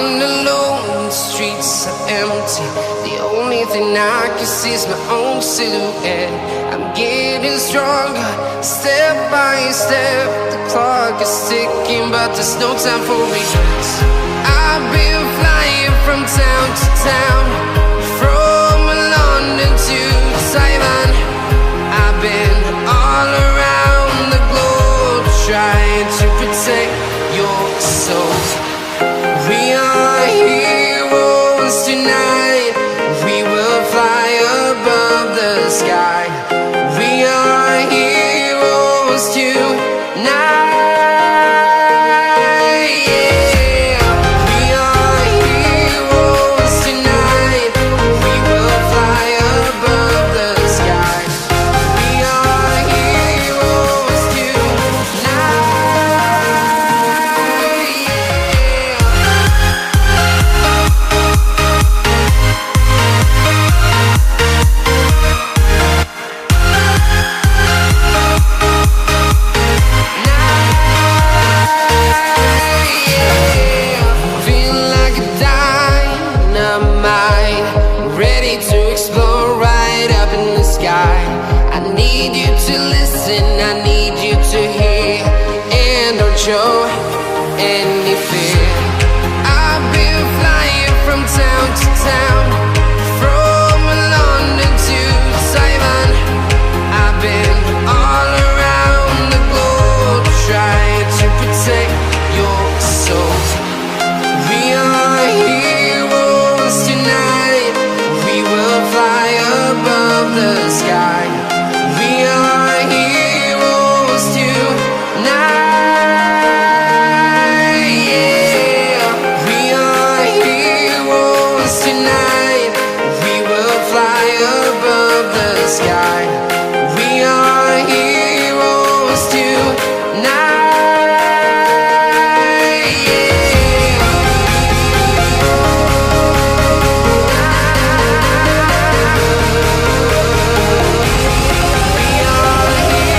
Walking alone, the streets are empty. The only thing I can see is my own silhouette. I'm getting stronger, step by step. The clock is ticking, but there's no time for regrets. I've been flying from town to town, from London to Taiwan. I've been all around the globe, trying to protect your soul. We are heroes tonight. We will fly above the sky. We are heroes tonight. Yeah. We are heroes tonight. We will fly above the sky. We are heroes tonight. Show any fear. I've been flying from town to town, from London to Taiwan. I've been all around the globe, trying to protect your soul. We are heroes tonight. We will fly above the sky. We are heroes tonight. Sky. We are heroes tonight. Yeah. We are heroes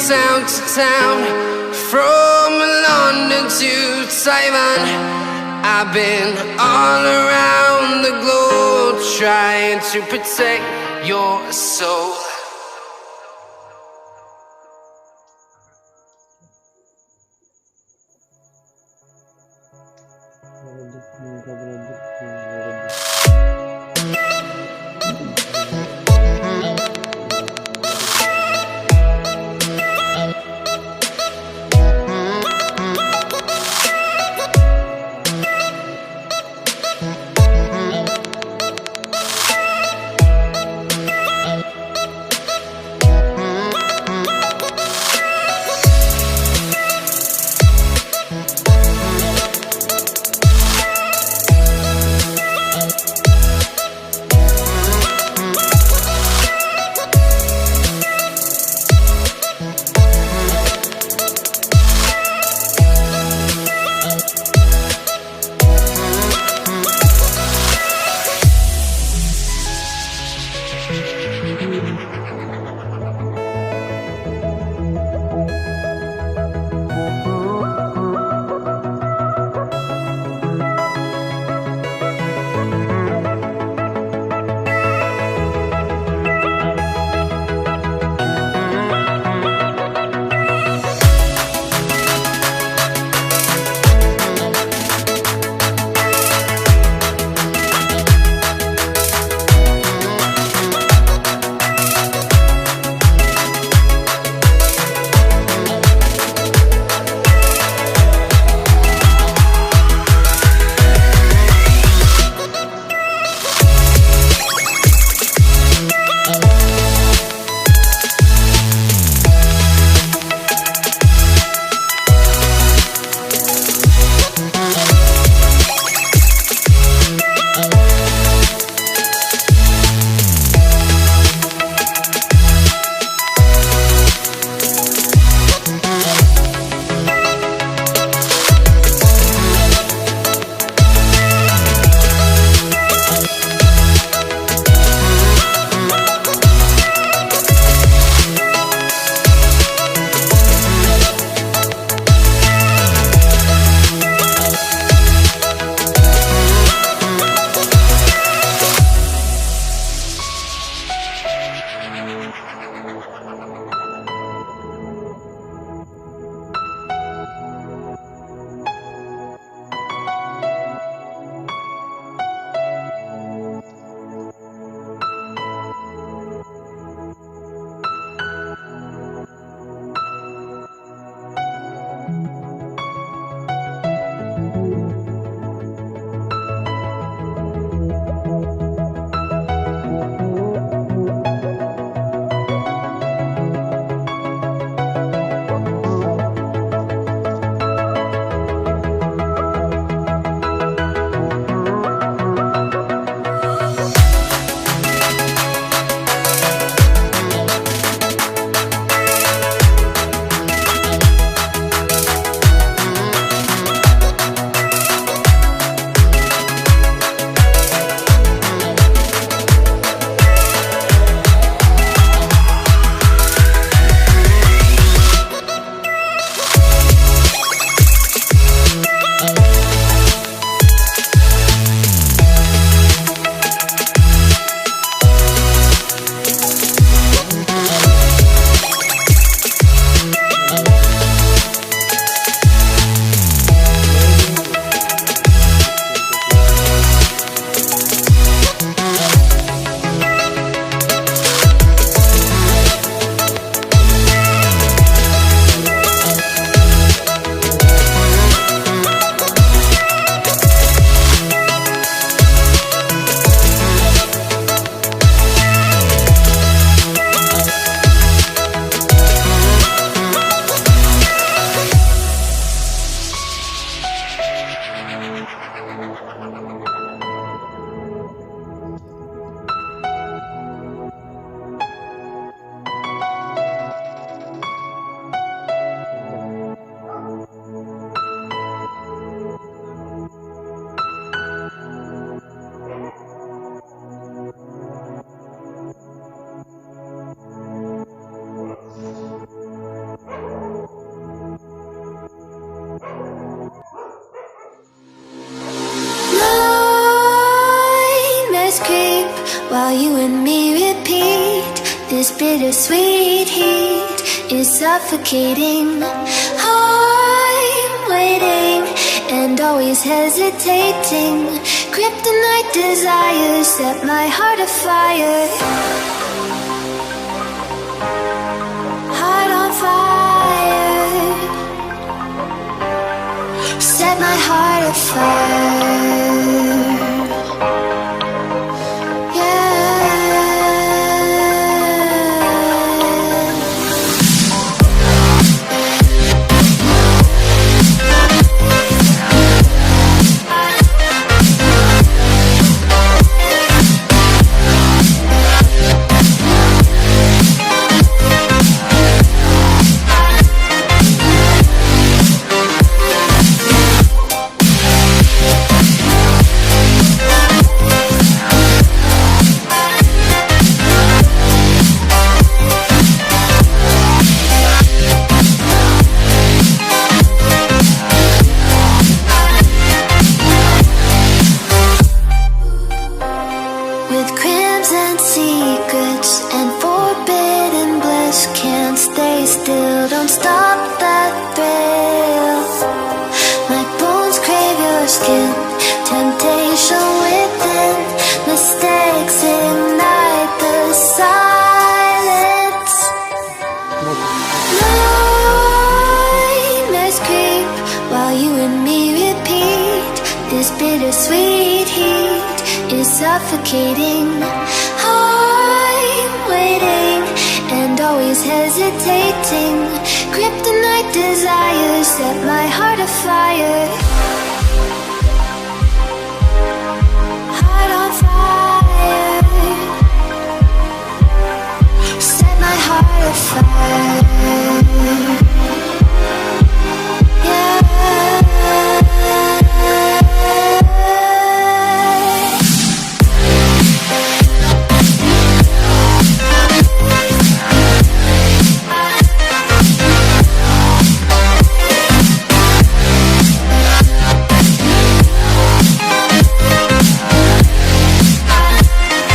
town to town, from London to Taiwan. I've been all around the globe, trying to protect your soul. Creep while you and me repeat. This bittersweet heat is suffocating. I'm waiting and always hesitating. Kryptonite desires set my heart afire. Heart on fire. Set my heart afire. Don't stop that thrill. My bones crave your skin. Temptation within. Mistakes ignite the silence. Nightmares creep while you and me repeat. This bittersweet heat is suffocating. I'm waiting and always hesitating. Kryptonite desires set my heart afire. Heart on fire. Set my heart afire.